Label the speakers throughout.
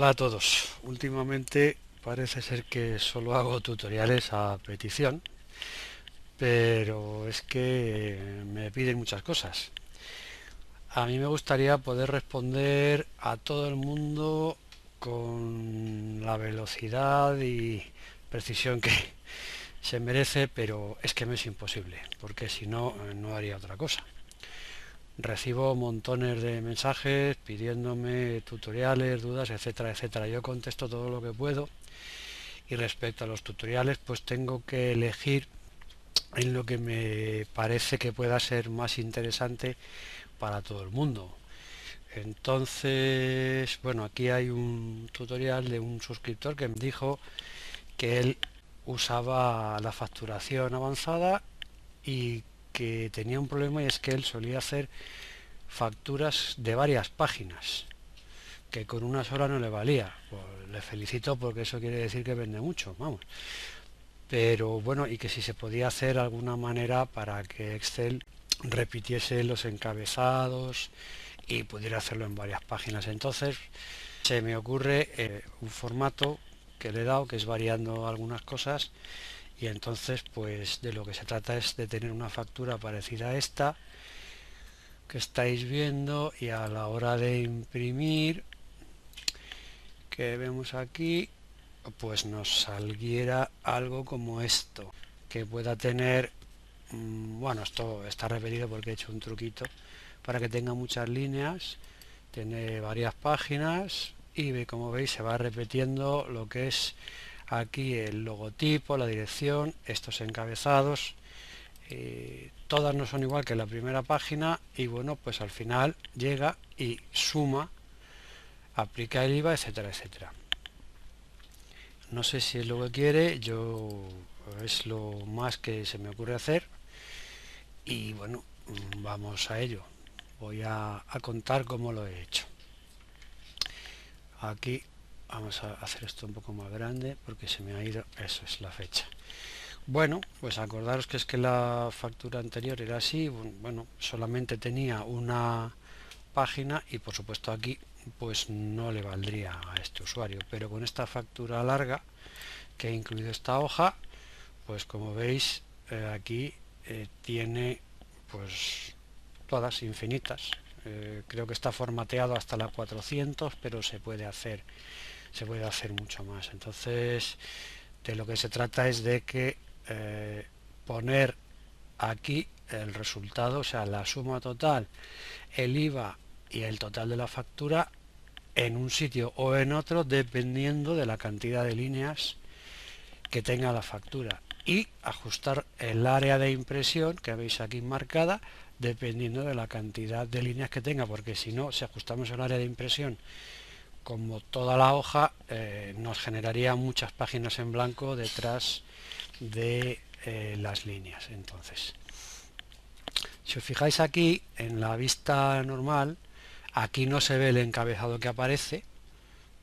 Speaker 1: Hola a todos. Últimamente parece ser que solo hago tutoriales a petición, pero es que me piden muchas cosas. A mí me gustaría poder responder a todo el mundo con la velocidad y precisión que se merece, pero es que me es imposible, porque si no, no haría otra cosa. Recibo montones de mensajes pidiéndome tutoriales, dudas, etcétera, etcétera. Yo contesto todo lo que puedo y respecto a los tutoriales pues tengo que elegir en lo que me parece que pueda ser más interesante para todo el mundo. Entonces, bueno, aquí hay un tutorial de un suscriptor que me dijo que él usaba la facturación avanzada y que tenía un problema, y es que él solía hacer facturas de varias páginas, que con una sola no le valía. Pues le felicito, porque eso quiere decir que vende mucho, vamos. Pero bueno, y que si se podía hacer alguna manera para que Excel repitiese los encabezados y pudiera hacerlo en varias páginas. Entonces se me ocurre un formato que le he dado, que es variando algunas cosas, y entonces pues de lo que se trata es de tener una factura parecida a esta que estáis viendo, y a la hora de imprimir, que vemos aquí, pues nos saliera algo como esto, que pueda tener, bueno, esto está repetido porque he hecho un truquito para que tenga muchas líneas, tiene varias páginas y como veis se va repitiendo lo que es aquí el logotipo, la dirección, estos encabezados. Todas no son igual que la primera página, y bueno, pues al final llega y suma, aplica el IVA, etcétera, etcétera. No sé si es lo que quiere, yo es lo más que se me ocurre hacer, y bueno, vamos a ello. Voy a contar cómo lo he hecho. Aquí vamos a hacer esto un poco más grande porque se me ha ido, eso es la fecha. Bueno, pues acordaros que es que la factura anterior era así, bueno, solamente tenía una página y por supuesto aquí pues no le valdría a este usuario, pero con esta factura larga que he incluido esta hoja, pues como veis aquí tiene pues todas infinitas. Creo que está formateado hasta la 400, pero se puede hacer mucho más. Entonces de lo que se trata es de que poner aquí el resultado, o sea, la suma total, el IVA y el total de la factura en un sitio o en otro, dependiendo de la cantidad de líneas que tenga la factura, y ajustar el área de impresión que veis aquí marcada dependiendo de la cantidad de líneas que tenga, porque si no, si ajustamos el área de impresión como toda la hoja, nos generaría muchas páginas en blanco detrás de las líneas. Entonces, si os fijáis aquí en la vista normal, aquí no se ve el encabezado que aparece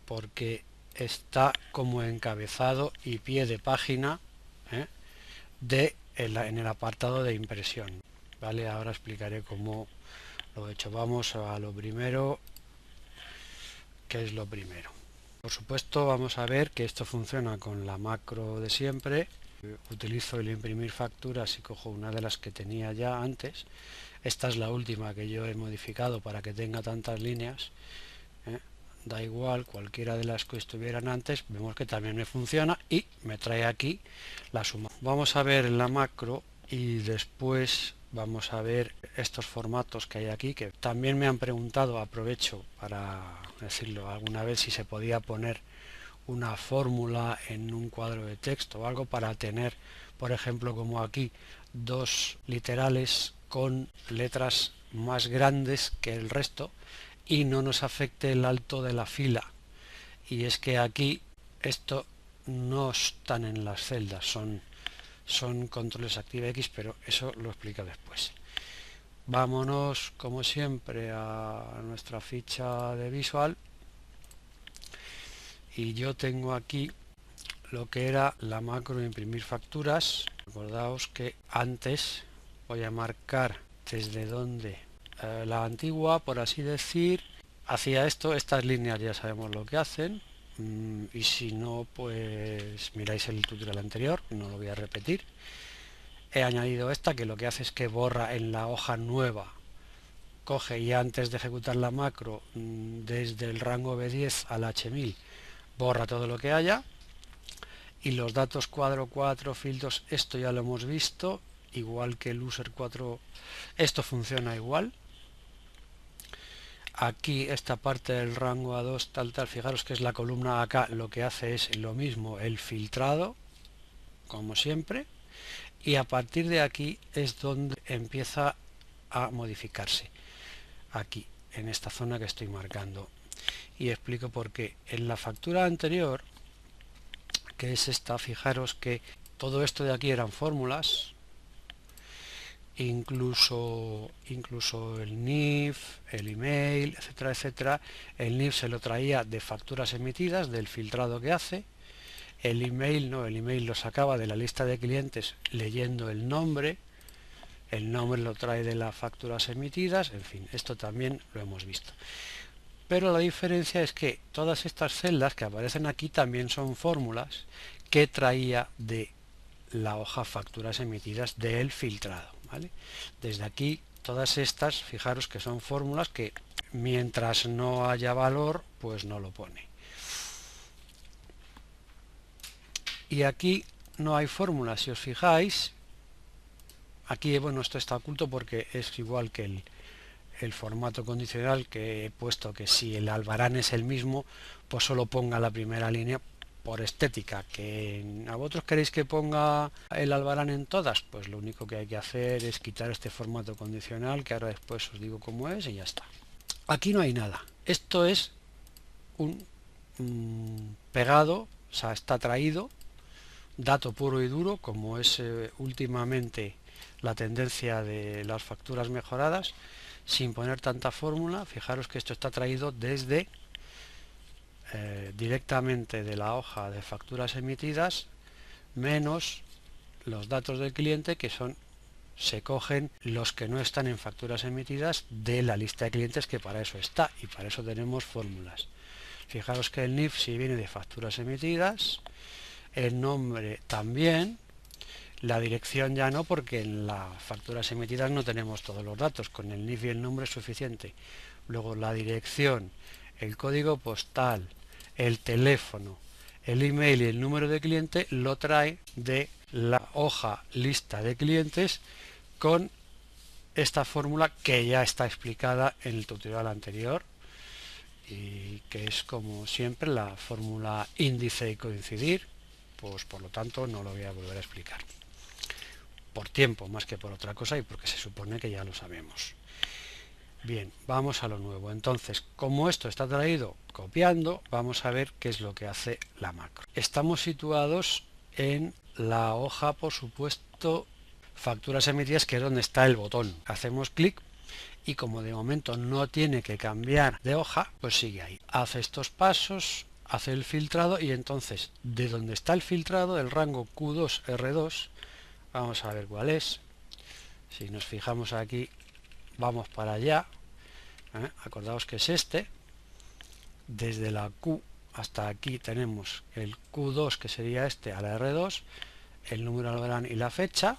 Speaker 1: porque está como encabezado y pie de página en el apartado de impresión. Vale, ahora explicaré cómo lo he hecho. Vamos a lo primero. ¿Qué es lo primero? Por supuesto, vamos a ver que esto funciona con la macro de siempre. Utilizo el imprimir facturas y cojo una de las que tenía ya antes. Esta es la última que yo he modificado para que tenga tantas líneas. Da igual, cualquiera de las que estuvieran antes, vemos que también me funciona y me trae aquí la suma. Vamos a ver la macro y después vamos a ver estos formatos que hay aquí, que también me han preguntado, aprovecho para decirlo alguna vez, si se podía poner una fórmula en un cuadro de texto o algo para tener, por ejemplo, como aquí, dos literales con letras más grandes que el resto y no nos afecte el alto de la fila. Y es que aquí esto no están en las celdas, son controles ActiveX, pero eso lo explico después. Vámonos como siempre a nuestra ficha de Visual, y yo tengo aquí lo que era la macro imprimir facturas. Acordaos que antes voy a marcar desde donde la antigua, por así decir, hacía esto. Estas líneas ya sabemos lo que hacen, y si no, pues miráis el tutorial anterior, no lo voy a repetir. He añadido esta que lo que hace es que borra en la hoja nueva, coge y antes de ejecutar la macro, desde el rango B10 al H1000, borra todo lo que haya. Y los datos cuadro 4, filtros, esto ya lo hemos visto, igual que el user 4, esto funciona igual. Aquí esta parte del rango A2 tal, fijaros que es la columna acá, lo que hace es lo mismo, el filtrado, como siempre, y a partir de aquí es donde empieza a modificarse, aquí, en esta zona que estoy marcando. Y explico por qué. En la factura anterior, que es esta, fijaros que todo esto de aquí eran fórmulas, incluso el NIF, el email, etcétera, etcétera. El NIF se lo traía de facturas emitidas, del filtrado que hace. El email no, el email lo sacaba de la lista de clientes leyendo el nombre lo trae de las facturas emitidas, en fin, esto también lo hemos visto. Pero la diferencia es que todas estas celdas que aparecen aquí también son fórmulas que traía de la hoja facturas emitidas del filtrado, ¿vale? Desde aquí todas estas, fijaros que son fórmulas que mientras no haya valor, pues no lo pone. Y aquí no hay fórmulas, si os fijáis, aquí, bueno, esto está oculto porque es igual que el formato condicional, que he puesto que si el albarán es el mismo, pues solo ponga la primera línea por estética. Que a vosotros queréis que ponga el albarán en todas, pues lo único que hay que hacer es quitar este formato condicional, que ahora después os digo cómo es, y ya está. Aquí no hay nada, esto es un pegado, o sea, está traído, dato puro y duro, como es últimamente la tendencia de las facturas mejoradas, sin poner tanta fórmula. Fijaros que esto está traído desde directamente de la hoja de facturas emitidas, menos los datos del cliente, que se cogen los que no están en facturas emitidas de la lista de clientes, que para eso está, y para eso tenemos fórmulas. Fijaros que el NIF sí viene de facturas emitidas, el nombre también, la dirección ya no, porque en las facturas emitidas no tenemos todos los datos, con el NIF y el nombre es suficiente. Luego la dirección, el código postal, el teléfono, el email y el número de cliente lo trae de la hoja lista de clientes con esta fórmula que ya está explicada en el tutorial anterior, y que es como siempre la fórmula índice y coincidir, pues por lo tanto no lo voy a volver a explicar por tiempo más que por otra cosa, y porque se supone que ya lo sabemos. Bien, vamos a lo nuevo. Entonces, como esto está traído copiando, vamos a ver qué es lo que hace la macro. Estamos situados en la hoja, por supuesto, facturas emitidas, que es donde está el botón. Hacemos clic y como de momento no tiene que cambiar de hoja, pues sigue ahí. Hace estos pasos, hace el filtrado, y entonces de donde está el filtrado, el rango Q2R2, vamos a ver cuál es. Si nos fijamos aquí, vamos para allá. Acordaos que es este. Desde la Q hasta aquí tenemos el Q2, que sería este, a la R2, el número albarán y la fecha.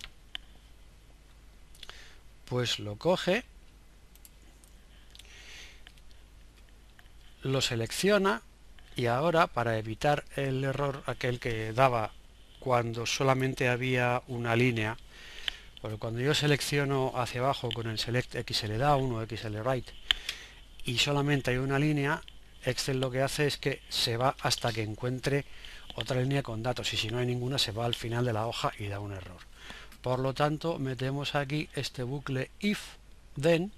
Speaker 1: Pues lo coge, lo selecciona, y ahora, para evitar el error aquel que daba cuando solamente había una línea, porque cuando yo selecciono hacia abajo con el Select XL-Down o XL-Right y solamente hay una línea, Excel lo que hace es que se va hasta que encuentre otra línea con datos, y si no hay ninguna se va al final de la hoja y da un error. Por lo tanto, metemos aquí este bucle if then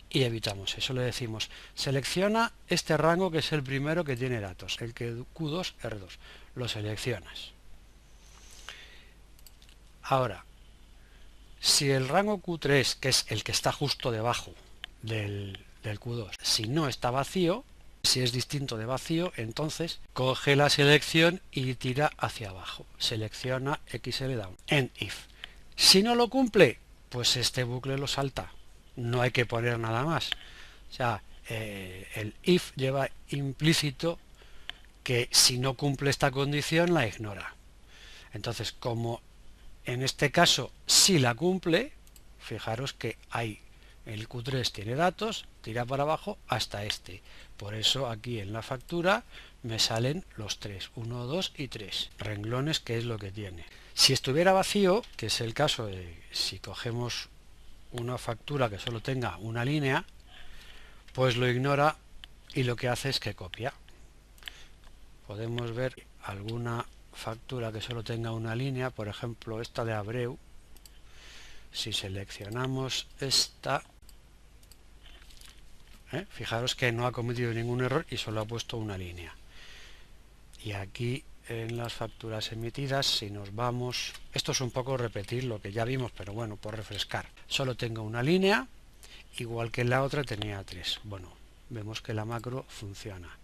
Speaker 1: y evitamos eso. Le decimos selecciona este rango, que es el primero que tiene datos, el que Q2 R2, lo seleccionas. Ahora, si el rango Q3, que es el que está justo debajo del Q2, si no está vacío, si es distinto de vacío, entonces coge la selección y tira hacia abajo. Selecciona XL-Down, end if. Si no lo cumple, pues este bucle lo salta. No hay que poner nada más. O sea, el if lleva implícito que si no cumple esta condición la ignora. Entonces, como en este caso sí la cumple, fijaros que hay el Q3 tiene datos, tira para abajo hasta este. Por eso aquí en la factura me salen los 3, 1, 2 y 3 renglones, que es lo que tiene. Si estuviera vacío, que es el caso de si cogemos una factura que solo tenga una línea, pues lo ignora y lo que hace es que copia. Podemos ver alguna factura que solo tenga una línea, por ejemplo esta de Abreu. Si seleccionamos esta, fijaros que no ha cometido ningún error y solo ha puesto una línea. Y aquí en las facturas emitidas, si nos vamos, esto es un poco repetir lo que ya vimos, pero bueno, por refrescar, solo tengo una línea, igual que en la otra tenía 3. Bueno, vemos que la macro funciona,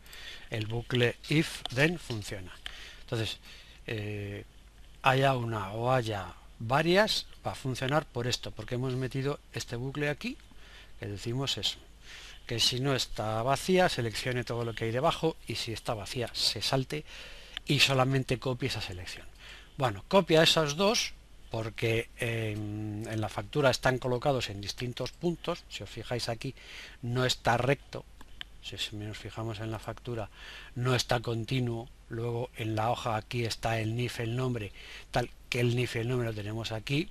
Speaker 1: el bucle if then funciona. Entonces, haya una o haya varias, va a funcionar por esto, porque hemos metido este bucle aquí, que decimos eso, que si no está vacía seleccione todo lo que hay debajo, y si está vacía se salte y solamente copie esa selección. Bueno, copia esos dos porque en la factura están colocados en distintos puntos. Si os fijáis aquí no está recto, si nos fijamos en la factura no está continuo. Luego en la hoja aquí está el NIF, el nombre, tal que el NIF y el nombre lo tenemos aquí.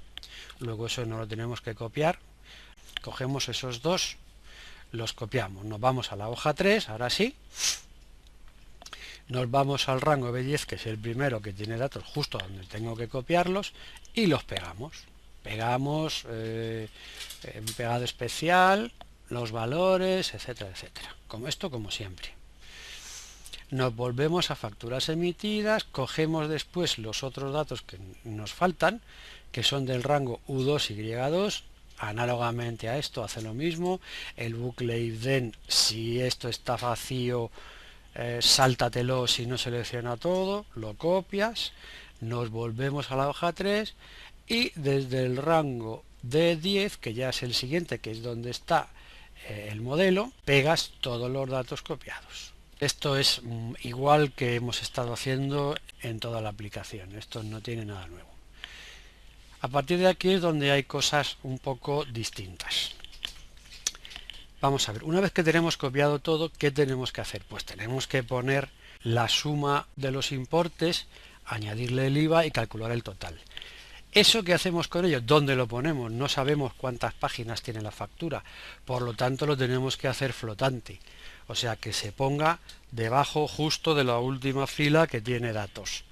Speaker 1: Luego eso no lo tenemos que copiar. Cogemos esos dos, los copiamos, nos vamos a la hoja 3, ahora sí, nos vamos al rango B10, que es el primero que tiene datos justo donde tengo que copiarlos, y los pegamos. Pegamos en pegado especial, los valores, etcétera, etcétera. Como esto, como siempre. Nos volvemos a facturas emitidas, cogemos después los otros datos que nos faltan, que son del rango U2 y Y2, análogamente a esto hace lo mismo, el bucle if then, si esto está vacío, sáltatelo, si no selecciona todo, lo copias, nos volvemos a la hoja 3 y desde el rango D10, que ya es el siguiente, que es donde está el modelo, pegas todos los datos copiados. Esto es igual que hemos estado haciendo en toda la aplicación, esto no tiene nada nuevo. A partir de aquí es donde hay cosas un poco distintas. Vamos a ver, una vez que tenemos copiado todo, ¿qué tenemos que hacer? Pues tenemos que poner la suma de los importes, añadirle el IVA y calcular el total. ¿Eso qué hacemos con ello? ¿Dónde lo ponemos? No sabemos cuántas páginas tiene la factura, por lo tanto lo tenemos que hacer flotante. O sea, que se ponga debajo justo de la última fila que tiene datos.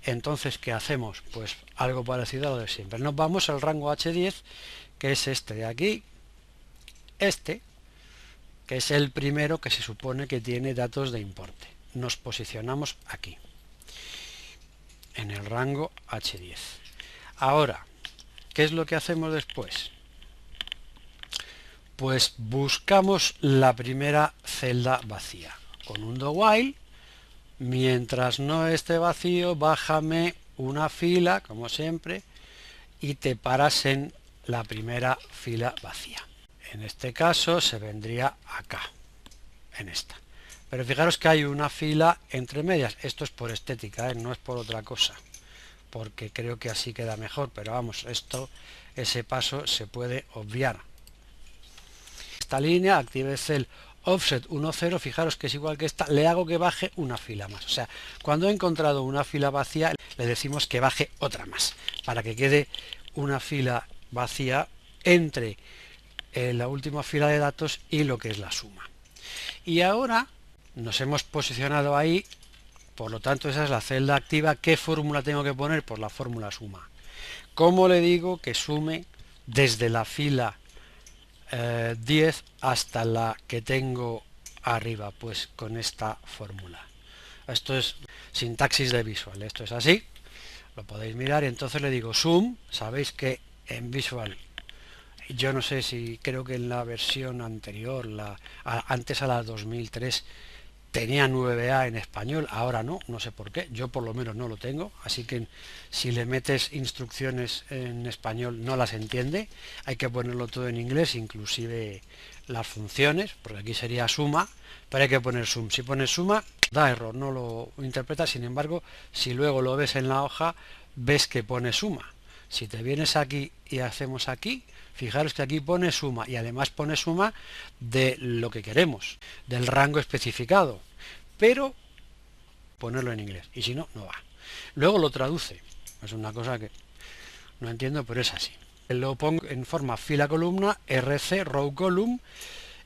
Speaker 1: Entonces, ¿qué hacemos? Pues algo parecido a lo de siempre. Nos vamos al rango H10, que es este de aquí, este, que es el primero que se supone que tiene datos de importe. Nos posicionamos aquí, en el rango H10. Ahora, ¿qué es lo que hacemos después? Pues buscamos la primera celda vacía. Con un do while, mientras no esté vacío, bájame una fila, como siempre, y te paras en la primera fila vacía. En este caso se vendría acá, en esta. Pero fijaros que hay una fila entre medias. Esto es por estética, no es por otra cosa, porque creo que así queda mejor, pero vamos, ese paso se puede obviar. Esta línea, active el offset 1,0, fijaros que es igual que esta, le hago que baje una fila más. O sea, cuando he encontrado una fila vacía, le decimos que baje otra más, para que quede una fila vacía entre la última fila de datos y lo que es la suma. Y ahora nos hemos posicionado ahí, por lo tanto esa es la celda activa. ¿Qué fórmula tengo que poner? Pues la fórmula suma. ¿Cómo le digo que sume desde la fila 10 hasta la que tengo arriba? Pues con esta fórmula. Esto es sintaxis de Visual, esto es así, lo podéis mirar. Y entonces le digo sum. Sabéis que en Visual, yo no sé si, creo que en la versión anterior, antes a la 2003, tenía 9A en español, ahora no sé por qué, yo por lo menos no lo tengo, así que si le metes instrucciones en español no las entiende, hay que ponerlo todo en inglés, inclusive las funciones, porque aquí sería suma, pero hay que poner sum. Si pones suma, da error, no lo interpreta. Sin embargo, si luego lo ves en la hoja, ves que pone suma. Si te vienes aquí y hacemos aquí, fijaros que aquí pone suma, y además pone suma de lo que queremos, del rango especificado, pero ponerlo en inglés, y si no, no va. Luego lo traduce, es una cosa que no entiendo, pero es así. Lo pongo en forma fila columna, RC, row column,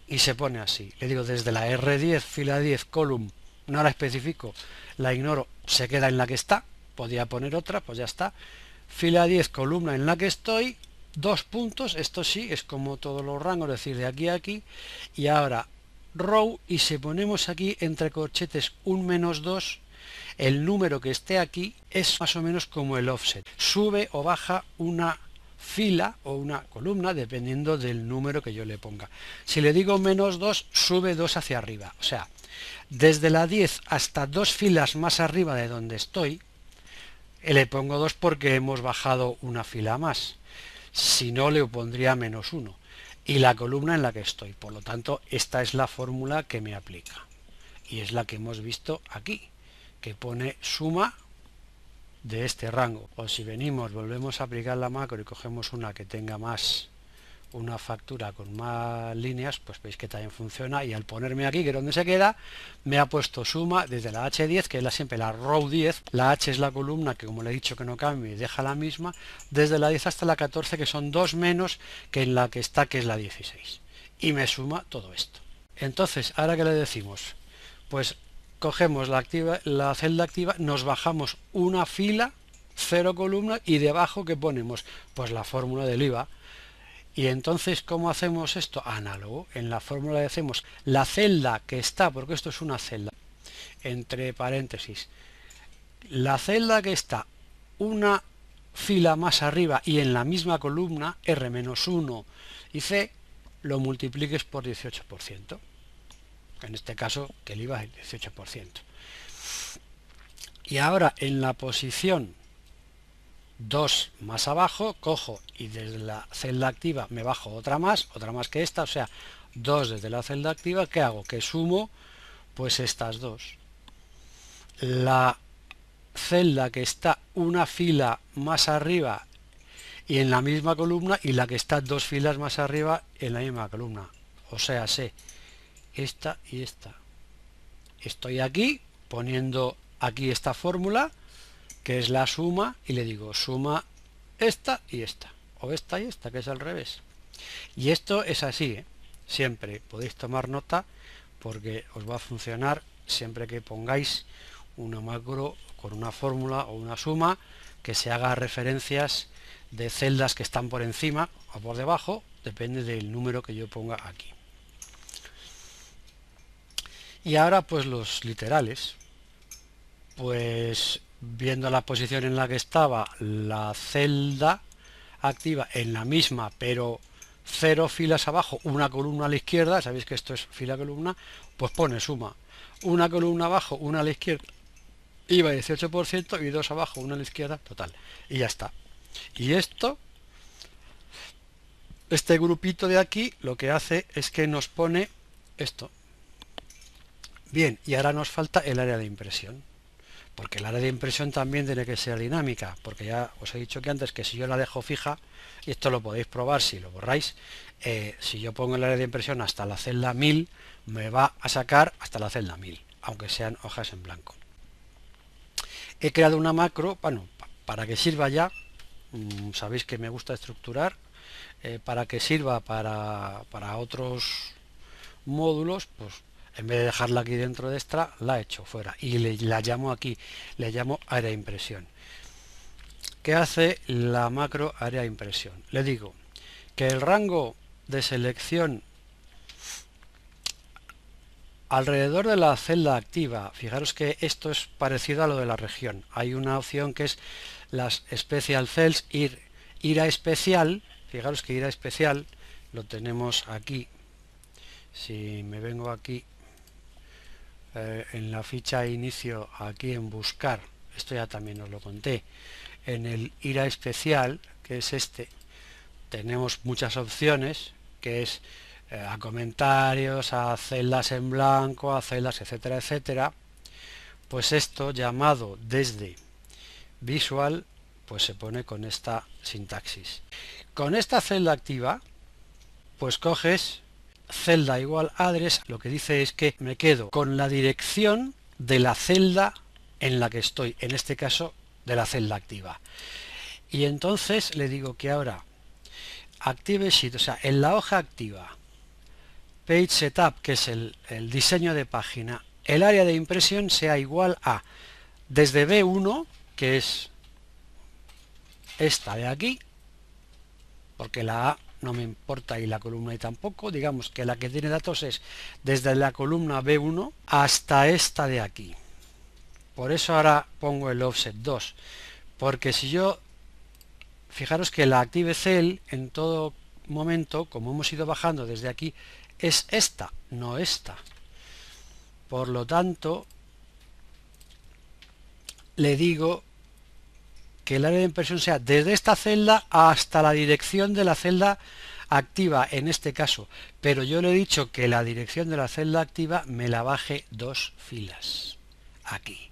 Speaker 1: y se pone así. Le digo desde la R10, fila 10, column, no la especifico, la ignoro, se queda en la que está, podía poner otra, pues ya está. Fila 10, columna en la que estoy, 2 puntos, esto sí, es como todos los rangos, es decir, de aquí a aquí, y ahora row, y si ponemos aquí entre corchetes un -2, el número que esté aquí es más o menos como el offset, sube o baja una fila o una columna dependiendo del número que yo le ponga. Si le digo -2, sube 2 hacia arriba, o sea, desde la 10 hasta 2 filas más arriba de donde estoy, le pongo 2 porque hemos bajado una fila más, si no le pondría -1, y la columna en la que estoy. Por lo tanto, esta es la fórmula que me aplica, y es la que hemos visto aquí, que pone suma de este rango. O si venimos, volvemos a aplicar la macro y cogemos una que tenga más, una factura con más líneas, pues veis que también funciona, y al ponerme aquí, que es donde se queda, me ha puesto suma desde la H10, que es siempre la row 10, la H es la columna, que como le he dicho que no cambie y deja la misma, desde la 10 hasta la 14, que son 2 menos que en la que está, que es la 16, y me suma todo esto. Entonces, ¿ahora qué le decimos? Pues cogemos la celda activa, nos bajamos una fila, 0 columnas, y debajo ¿qué ponemos? Pues la fórmula del IVA. Y entonces, ¿cómo hacemos esto? Análogo. En la fórmula decimos la celda que está, porque esto es una celda, entre paréntesis, la celda que está una fila más arriba y en la misma columna, R-1 y C, lo multipliques por 18%. En este caso, que el IVA es el 18%. Y ahora, en la posición 2 más abajo, cojo y desde la celda activa me bajo otra más que esta, o sea, 2 desde la celda activa. ¿Qué hago? Que sumo pues estas dos. La celda que está una fila más arriba y en la misma columna, y la que está 2 filas más arriba en la misma columna, o sea, sé esta y esta. Estoy aquí poniendo aquí esta fórmula, que es la suma, y le digo suma esta y esta, o esta y esta, que es al revés. Y esto es así, ¿eh? Siempre podéis tomar nota, porque os va a funcionar siempre que pongáis una macro con una fórmula o una suma que se haga referencias de celdas que están por encima o por debajo, depende del número que yo ponga aquí. Y ahora pues los literales, pues viendo la posición en la que estaba la celda activa en la misma, pero 0 filas abajo, una columna a la izquierda, sabéis que esto es fila columna, pues pone suma, una columna abajo, una a la izquierda, IVA 18%, y 2 abajo, una a la izquierda, total, y ya está. Y esto, este grupito de aquí, lo que hace es que nos pone esto. Bien, y ahora nos falta el área de impresión, porque el área de impresión también tiene que ser dinámica, porque ya os he dicho que antes, que si yo la dejo fija, y esto lo podéis probar si lo borráis, si yo pongo el área de impresión hasta la celda 1000, me va a sacar hasta la celda 1000, aunque sean hojas en blanco. He creado una macro, bueno, para que sirva ya, sabéis que me gusta estructurar, para que sirva para otros módulos, pues en vez de dejarla aquí dentro de esta, la he hecho fuera y la llamo aquí, le llamo área de impresión. ¿Qué hace la macro área de impresión? Le digo que el rango de selección alrededor de la celda activa, fijaros que esto es parecido a lo de la región, hay una opción que es las Special Cells, ir a especial, fijaros que ir a especial lo tenemos aquí. Si me vengo aquí en la ficha inicio, aquí en buscar, esto ya también os lo conté, en el ir a especial, que es este, tenemos muchas opciones, que es a comentarios, a celdas en blanco, a celdas, etcétera, etcétera. pues esto llamado desde Visual, pues se pone con esta sintaxis. Con esta celda activa, pues coges celda igual address, lo que dice es que me quedo con la dirección de la celda en la que estoy, en este caso de la celda activa. Y entonces le digo que ahora Active Sheet, o sea, en la hoja activa, Page Setup, que es el diseño de página, el área de impresión sea igual a desde B1, que es esta de aquí, porque la A no me importa y la columna y tampoco, digamos que la que tiene datos es desde la columna B1 hasta esta de aquí. Por eso ahora pongo el offset 2, porque si yo, fijaros que la Active Cell en todo momento, como hemos ido bajando desde aquí, es esta, no esta. Por lo tanto, le digo que el área de impresión sea desde esta celda hasta la dirección de la celda activa en este caso, pero yo le he dicho que la dirección de la celda activa me la baje 2 filas aquí,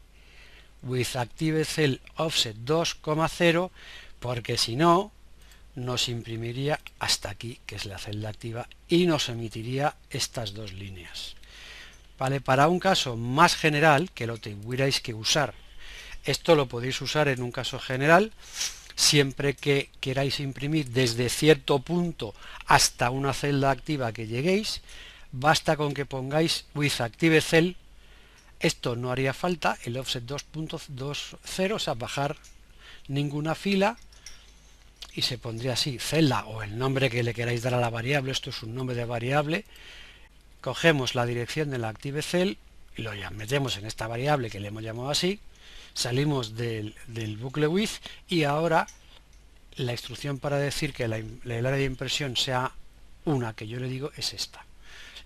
Speaker 1: with active cell offset 2,0, porque si no nos imprimiría hasta aquí, que es la celda activa, y nos emitiría estas dos líneas. Vale, para un caso más general, que lo tuvierais que usar, esto lo podéis usar en un caso general, siempre que queráis imprimir desde cierto punto hasta una celda activa que lleguéis, basta con que pongáis with active cell, esto no haría falta, el offset 2.20, o sea, bajar ninguna fila, y se pondría así, celda o el nombre que le queráis dar a la variable, esto es un nombre de variable, cogemos la dirección de la active cell y lo metemos en esta variable que le hemos llamado así, salimos del bucle with y ahora la instrucción para decir que el área de impresión sea una que yo le digo es esta.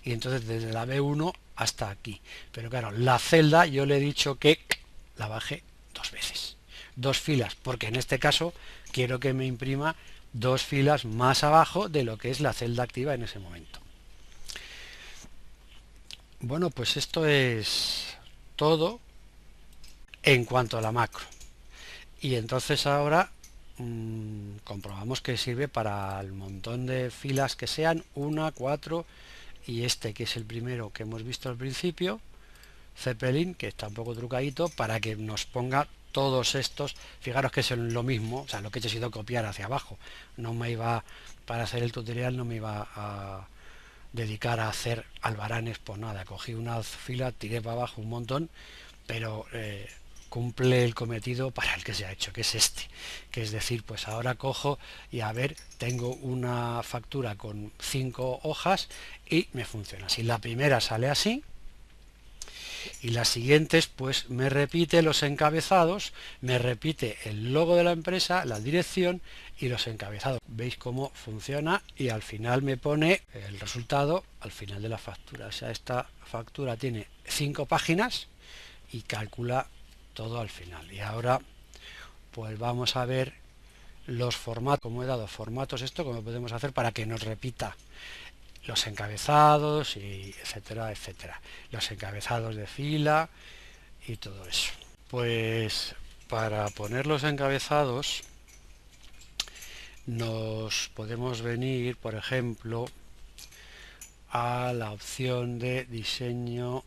Speaker 1: Y entonces desde la B1 hasta aquí. Pero claro, la celda yo le he dicho que la baje 2 veces. 2 filas, porque en este caso quiero que me imprima 2 filas más abajo de lo que es la celda activa en ese momento. Bueno, pues esto es todo en cuanto a la macro. Y entonces ahora comprobamos que sirve para el montón de filas que sean, 1, 4 y este que es el primero que hemos visto al principio, Zeppelin, que está un poco trucadito, para que nos ponga todos estos. Fijaros que es lo mismo, o sea, lo que he hecho ha sido copiar hacia abajo. No me iba, para hacer el tutorial no me iba a dedicar a hacer albaranes por nada. Cogí una fila, tiré para abajo un montón, pero cumple el cometido para el que se ha hecho, que es este, que es decir, pues ahora cojo y a ver, tengo una factura con 5 hojas y me funciona. Si la primera sale así y las siguientes, pues me repite los encabezados, me repite el logo de la empresa, la dirección y los encabezados. Veis cómo funciona y al final me pone el resultado al final de la factura. O sea, esta factura tiene 5 páginas y calcula todo al final. Y ahora pues vamos a ver los formatos, como he dado formatos, esto como podemos hacer para que nos repita los encabezados y etcétera, etcétera, los encabezados de fila y todo eso. Pues para poner los encabezados nos podemos venir, por ejemplo, a la opción de diseño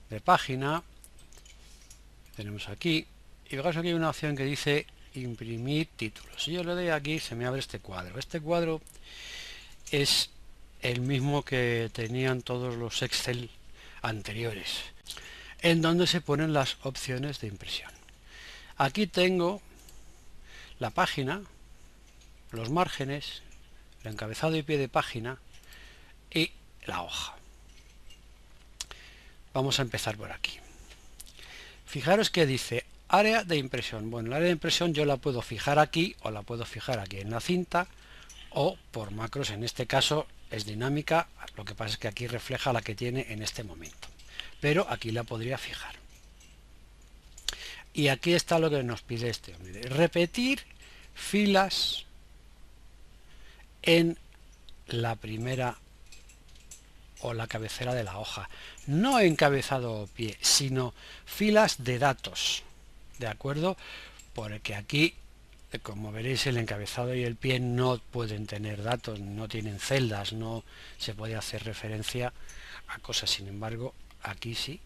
Speaker 1: de página. Tenemos aquí, y fijaos aquí hay una opción que dice imprimir títulos. Si yo le doy aquí, se me abre este cuadro. Este cuadro es el mismo que tenían todos los Excel anteriores, en donde se ponen las opciones de impresión. Aquí tengo la página, los márgenes, el encabezado y pie de página y la hoja. Vamos a empezar por aquí. Fijaros que dice área de impresión. Bueno, el área de impresión yo la puedo fijar aquí o la puedo fijar aquí en la cinta o por macros. En este caso es dinámica, lo que pasa es que aquí refleja la que tiene en este momento, pero aquí la podría fijar. Y aquí está lo que nos pide este hombre: repetir filas en la primera o la cabecera de la hoja. No encabezado o pie, sino filas de datos. ¿De acuerdo? Porque aquí, como veréis, el encabezado y el pie no pueden tener datos, no tienen celdas, no se puede hacer referencia a cosas. Sin embargo, aquí sí.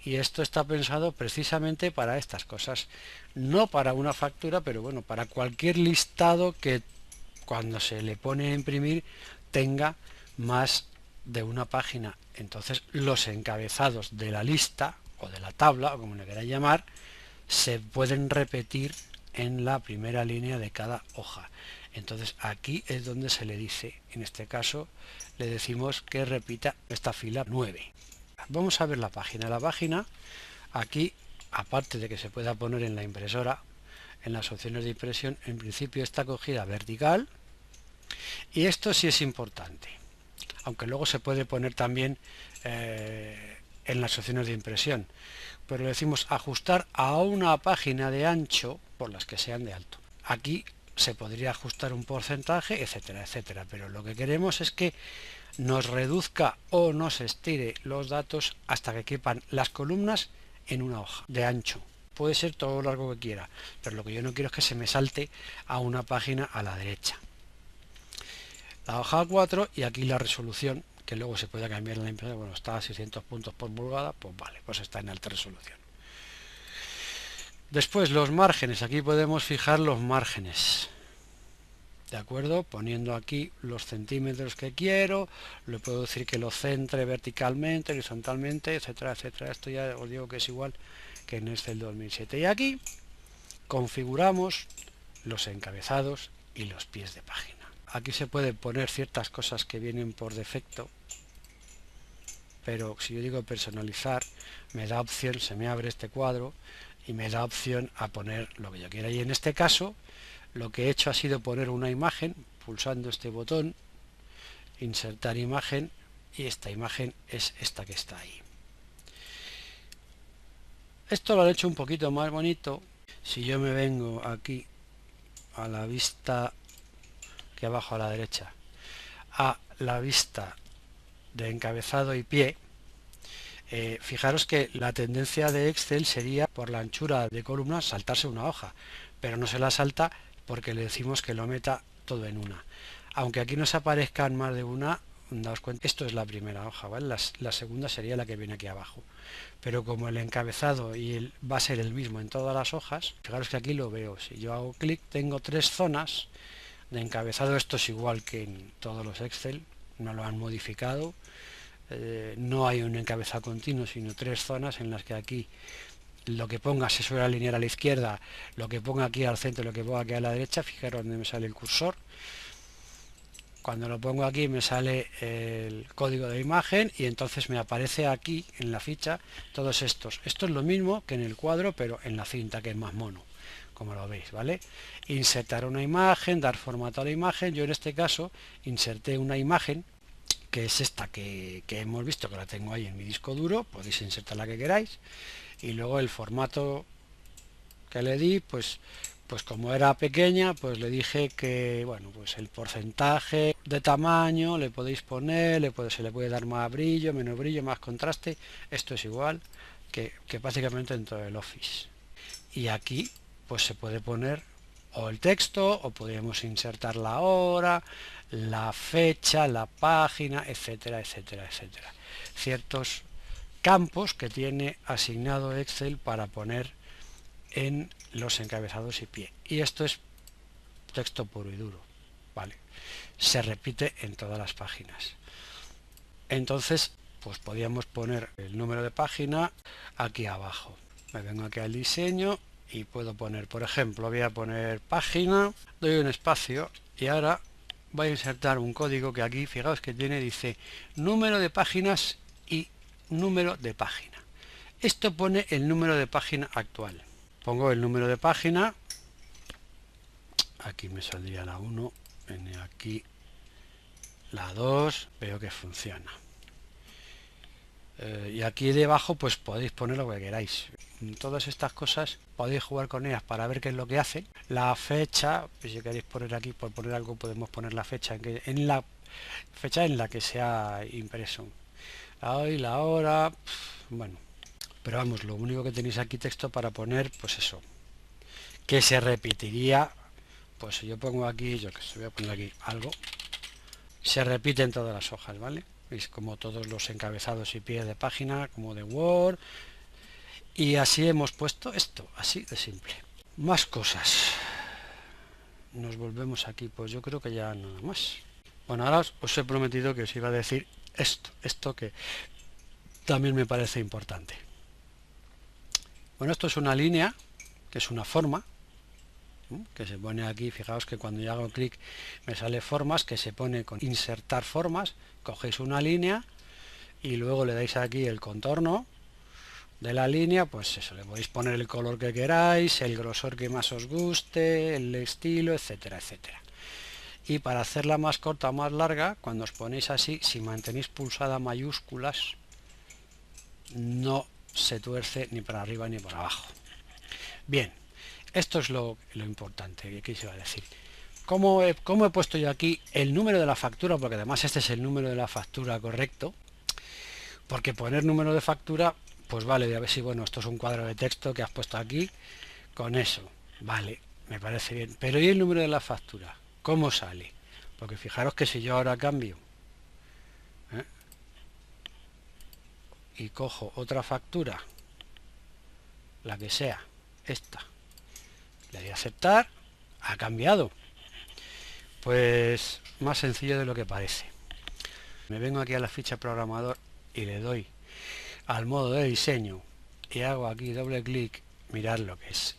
Speaker 1: Y esto está pensado precisamente para estas cosas, no para una factura, pero bueno, para cualquier listado que cuando se le pone a imprimir tenga más de una página. Entonces los encabezados de la lista o de la tabla, o como le queráis llamar, se pueden repetir en la primera línea de cada hoja. Entonces aquí es donde se le dice, en este caso le decimos que repita esta fila 9. Vamos a ver la página. La página aquí, aparte de que se pueda poner en la impresora, en las opciones de impresión, en principio está cogida vertical, y esto sí es importante, aunque luego se puede poner también en las opciones de impresión, pero le decimos ajustar a una página de ancho por las que sean de alto. Aquí se podría ajustar un porcentaje, etcétera, etcétera, pero lo que queremos es que nos reduzca o nos estire los datos hasta que quepan las columnas en una hoja de ancho. Puede ser todo lo largo que quiera, pero lo que yo no quiero es que se me salte a una página a la derecha. La hoja 4 y aquí la resolución, que luego se puede cambiar en la impresora. Bueno, está a 600 puntos por pulgada, pues vale, pues está en alta resolución. Después los márgenes, aquí podemos fijar los márgenes. ¿De acuerdo? Poniendo aquí los centímetros que quiero, le puedo decir que lo centre verticalmente, horizontalmente, etcétera, etcétera. Esto ya os digo que es igual que en Excel 2007. Y aquí configuramos los encabezados y los pies de página. Aquí se pueden poner ciertas cosas que vienen por defecto, pero si yo digo personalizar, me da opción, se me abre este cuadro y me da opción a poner lo que yo quiera. Y en este caso, lo que he hecho ha sido poner una imagen, pulsando este botón, insertar imagen, y esta imagen es esta que está ahí. Esto lo he hecho un poquito más bonito. Si yo me vengo aquí a la vista que abajo a la derecha, a la vista de encabezado y pie, fijaros que la tendencia de Excel sería por la anchura de columna saltarse una hoja, pero no se la salta porque le decimos que lo meta todo en una. Aunque aquí nos aparezcan más de una, daos cuenta, esto es la primera hoja, ¿vale? La segunda sería la que viene aquí abajo. Pero como el encabezado va a ser el mismo en todas las hojas, fijaros que aquí lo veo. Si yo hago clic, tengo 3 zonas de encabezado. Esto es igual que en todos los Excel, no lo han modificado. No hay un encabezado continuo, sino 3 zonas en las que aquí lo que ponga se suele alinear a la izquierda, lo que ponga aquí al centro, lo que ponga aquí a la derecha. Fijaros donde me sale el cursor. Cuando lo pongo aquí me sale el código de imagen y entonces me aparece aquí en la ficha todos estos. Esto es lo mismo que en el cuadro, pero en la cinta, que es más mono, como lo veis, ¿vale? Insertar una imagen, dar formato a la imagen. Yo en este caso inserté una imagen que es esta que hemos visto, que la tengo ahí en mi disco duro. Podéis insertar la que queráis, y luego el formato que le di, pues como era pequeña, pues le dije que, bueno, pues el porcentaje de tamaño le podéis poner, se le puede dar más brillo, menos brillo, más contraste. Esto es igual que básicamente en todo el Office. Y aquí pues se puede poner o el texto, o podríamos insertar la hora, la fecha, la página, etcétera, etcétera, etcétera. Ciertos campos que tiene asignado Excel para poner en los encabezados y pie. Y esto es texto puro y duro, ¿vale? Se repite en todas las páginas. Entonces, pues podríamos poner el número de página aquí abajo. Me vengo aquí al diseño y puedo poner, por ejemplo, voy a poner página, doy un espacio y ahora voy a insertar un código que aquí, fijaos que tiene, dice número de páginas y número de página. Esto pone el número de página actual. Pongo el número de página, aquí me saldría la 1, viene aquí la 2, veo que funciona. Y aquí debajo pues podéis poner lo que queráis. Todas estas cosas podéis jugar con ellas para ver qué es lo que hace. La fecha, pues si queréis poner aquí, por poner algo, podemos poner la fecha en la fecha en la que se ha impreso. Hoy, la hora, bueno, pero vamos, lo único que tenéis aquí texto para poner, pues eso, que se repetiría, pues si yo pongo aquí, yo que sé, voy a poner aquí algo, se repite en todas las hojas, ¿vale? Veis como todos los encabezados y pies de página, como de Word, y así hemos puesto esto, así de simple. Más cosas. Nos volvemos aquí, pues yo creo que ya nada más. Bueno, ahora os he prometido que os iba a decir esto que también me parece importante. Bueno, esto es una línea, que es una forma, que se pone aquí. Fijaos que cuando yo hago clic me sale formas, que se pone con insertar formas. Cogéis una línea y luego le dais aquí el contorno de la línea, pues eso, le podéis poner el color que queráis, el grosor que más os guste, el estilo, etcétera, etcétera. Y para hacerla más corta o más larga, cuando os ponéis así, si mantenéis pulsada mayúsculas, no se tuerce ni para arriba ni para abajo. Bien, esto es lo importante que se va a decir. ¿Cómo he puesto yo aquí el número de la factura? Porque además este es el número de la factura correcto. Porque poner número de factura, pues vale, voy a ver si, bueno, esto es un cuadro de texto que has puesto aquí, con eso, vale, me parece bien. Pero ¿y el número de la factura? ¿Cómo sale? Porque fijaros que si yo ahora cambio y cojo otra factura, la que sea, esta, le doy a aceptar, ha cambiado. Pues más sencillo de lo que parece. Me vengo aquí a la ficha programador y le doy al modo de diseño y hago aquí doble clic. Mirad lo que es.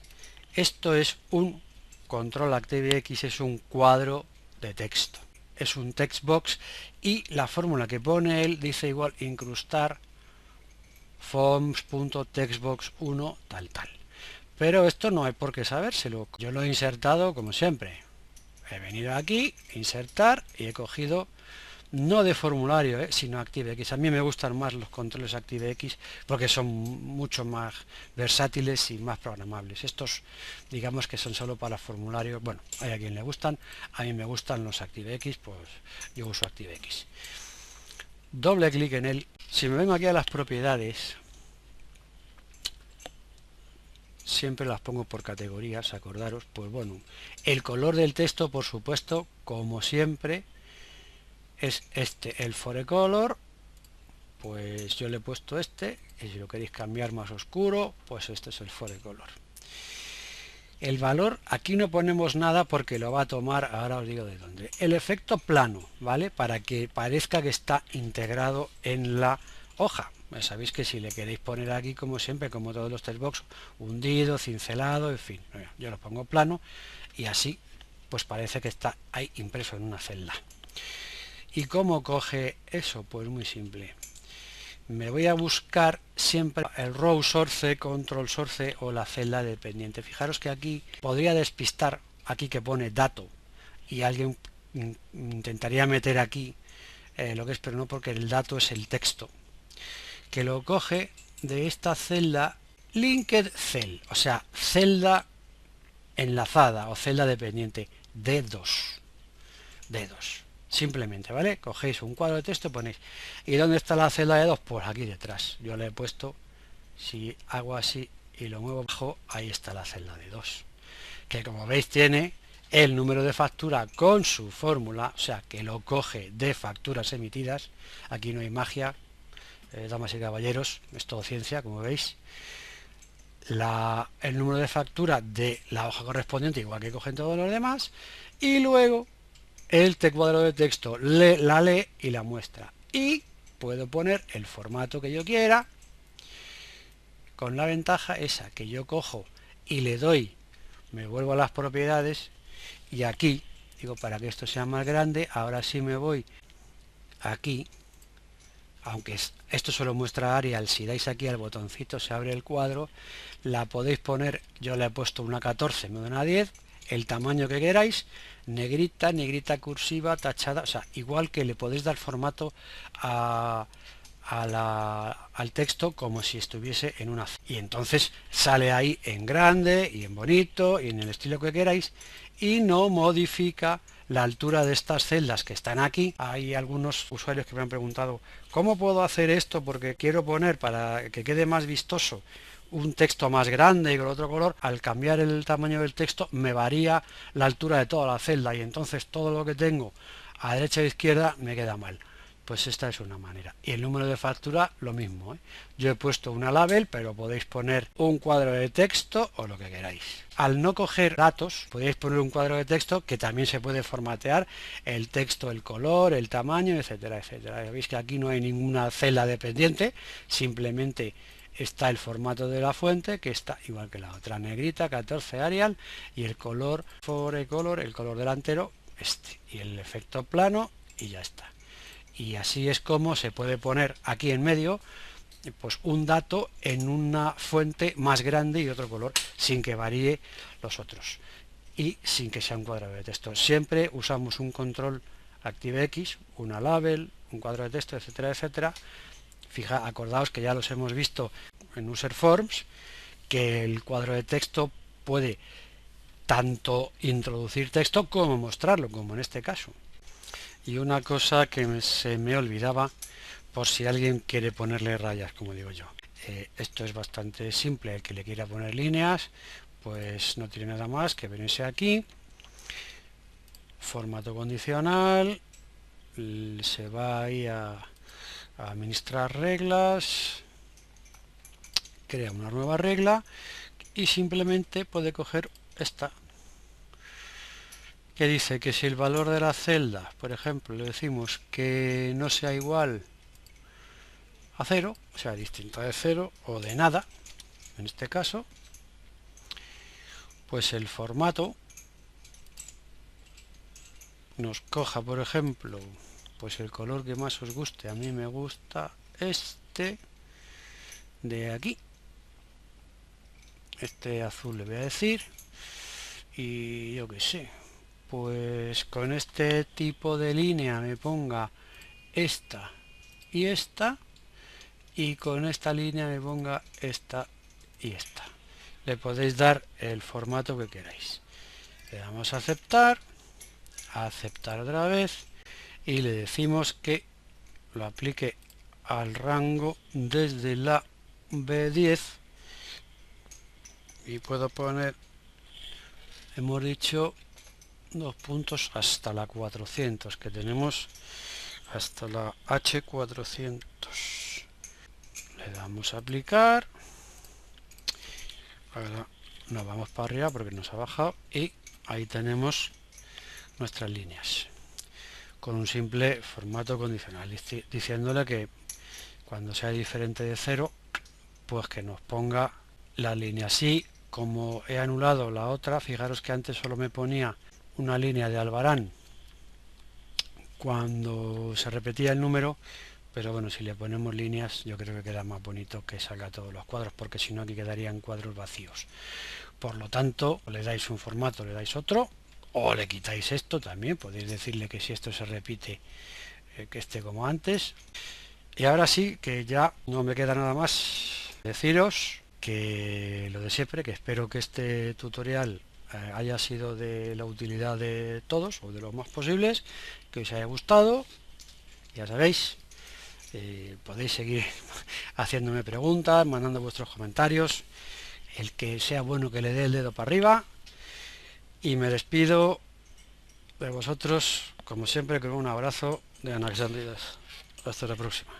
Speaker 1: Esto es un control ActiveX, es un cuadro de texto. Es un text box y la fórmula que pone él dice igual incrustar forms.textbox1 tal. Pero esto no hay por qué sabérselo. Yo lo he insertado como siempre. He venido aquí, insertar y he cogido no de formulario, sino ActiveX. A mí me gustan más los controles ActiveX porque son mucho más versátiles y más programables. Estos, digamos que son solo para formulario. Bueno, hay a quien le gustan, a mí me gustan los ActiveX, pues yo uso ActiveX. Doble clic en él. Si me vengo aquí a las propiedades, siempre las pongo por categorías, acordaros. Pues bueno, el color del texto, por supuesto, como siempre, es este, el forecolor. Pues yo le he puesto este, y si lo queréis cambiar más oscuro, pues este es el forecolor. El valor, aquí no ponemos nada porque lo va a tomar, ahora os digo de dónde. El efecto plano, ¿vale? Para que parezca que está integrado en la hoja. Sabéis que si le queréis poner aquí, como siempre, como todos los textbox, hundido, cincelado, en fin. Yo lo pongo plano y así pues parece que está ahí impreso en una celda. ¿Y cómo coge eso? Pues muy simple. Me voy a buscar siempre el row source, control source o la celda dependiente. Fijaros que aquí podría despistar, aquí que pone dato, y alguien intentaría meter aquí lo que es, pero no, porque el dato es el texto, que lo coge de esta celda linked cell, o sea, celda enlazada o celda dependiente, D2. Simplemente, ¿vale? Cogéis un cuadro de texto, ponéis. ¿Y dónde está la celda de 2? Pues aquí detrás. Yo le he puesto, si hago así y lo muevo abajo, ahí está la celda de 2. Que como veis tiene el número de factura con su fórmula, o sea, que lo coge de facturas emitidas. Aquí no hay magia, damas y caballeros, es todo ciencia, como veis. El número de factura de la hoja correspondiente, igual que cogen todos los demás. Y luego el cuadro de texto la lee y la muestra, y puedo poner el formato que yo quiera, con la ventaja esa que yo cojo y le doy, me vuelvo a las propiedades y aquí digo, para que esto sea más grande, ahora sí me voy aquí, aunque esto solo muestra Arial. Si dais aquí al botoncito se abre el cuadro, la podéis poner, yo le he puesto una 14, me da una 10, el tamaño que queráis, negrita, negrita cursiva, tachada, o sea, igual que le podéis dar formato al texto como si estuviese en una... Y entonces sale ahí en grande y en bonito y en el estilo que queráis y no modifica la altura de estas celdas que están aquí. Hay algunos usuarios que me han preguntado ¿cómo puedo hacer esto? Porque quiero poner, para que quede más vistoso, un texto más grande y con otro color. Al cambiar el tamaño del texto me varía la altura de toda la celda y entonces todo lo que tengo a derecha e izquierda me queda mal. Pues esta es una manera. Y el número de factura lo mismo, ¿eh? Yo he puesto una label, pero podéis poner un cuadro de texto o lo que queráis. Al no coger datos, podéis poner un cuadro de texto que también se puede formatear el texto, el color, el tamaño, etcétera, etcétera. Veis que aquí no hay ninguna celda dependiente, simplemente está el formato de la fuente, que está igual que la otra, negrita, 14 Arial, y el color forecolor, el color delantero, y el efecto plano, y ya está. Y así es como se puede poner aquí en medio pues un dato en una fuente más grande y otro color, sin que varíe los otros y sin que sea un cuadro de texto. Siempre usamos un control ActiveX, una label, un cuadro de texto, etcétera, etcétera. Acordaos que ya los hemos visto en User Forms, que el cuadro de texto puede tanto introducir texto como mostrarlo, como en este caso. Y una cosa que se me olvidaba, por si alguien quiere ponerle rayas, como digo yo. Esto es bastante simple. El que le quiera poner líneas, pues no tiene nada más que venirse aquí, formato condicional, se va ahí a administrar reglas, crea una nueva regla y simplemente puede coger esta, que dice que si el valor de la celda, por ejemplo, le decimos que no sea igual a 0, o sea, distinto de 0 o de nada, en este caso, pues el formato nos coja, por ejemplo, pues el color que más os guste. A mí me gusta este de aquí, este azul le voy a decir, y yo qué sé, pues con este tipo de línea me ponga esta y esta, y con esta línea me ponga esta y esta. Le podéis dar el formato que queráis. Le damos a aceptar otra vez y le decimos que lo aplique al rango desde la B10 y puedo poner, hemos dicho, 2 puntos hasta la 400, que tenemos hasta la H400. Le damos a aplicar. Ahora nos vamos para arriba porque nos ha bajado y ahí tenemos nuestras líneas con un simple formato condicional, diciéndole que cuando sea diferente de 0 pues que nos ponga la línea. Así como he anulado la otra, fijaros que antes solo me ponía una línea de Albarán cuando se repetía el número, pero bueno, si le ponemos líneas yo creo que queda más bonito que salga todos los cuadros, porque si no aquí quedarían cuadros vacíos. Por lo tanto, le dais un formato, le dais otro, o le quitáis esto también. Podéis decirle que si esto se repite, que esté como antes. Y ahora sí, que ya no me queda nada más deciros que lo de siempre, que espero que este tutorial haya sido de la utilidad de todos, o de los más posibles, que os haya gustado. Ya sabéis, podéis seguir haciéndome preguntas, mandando vuestros comentarios. El que sea bueno que le dé el dedo para arriba. Y me despido de vosotros, como siempre, con un abrazo de Anaxandridas. Hasta la próxima.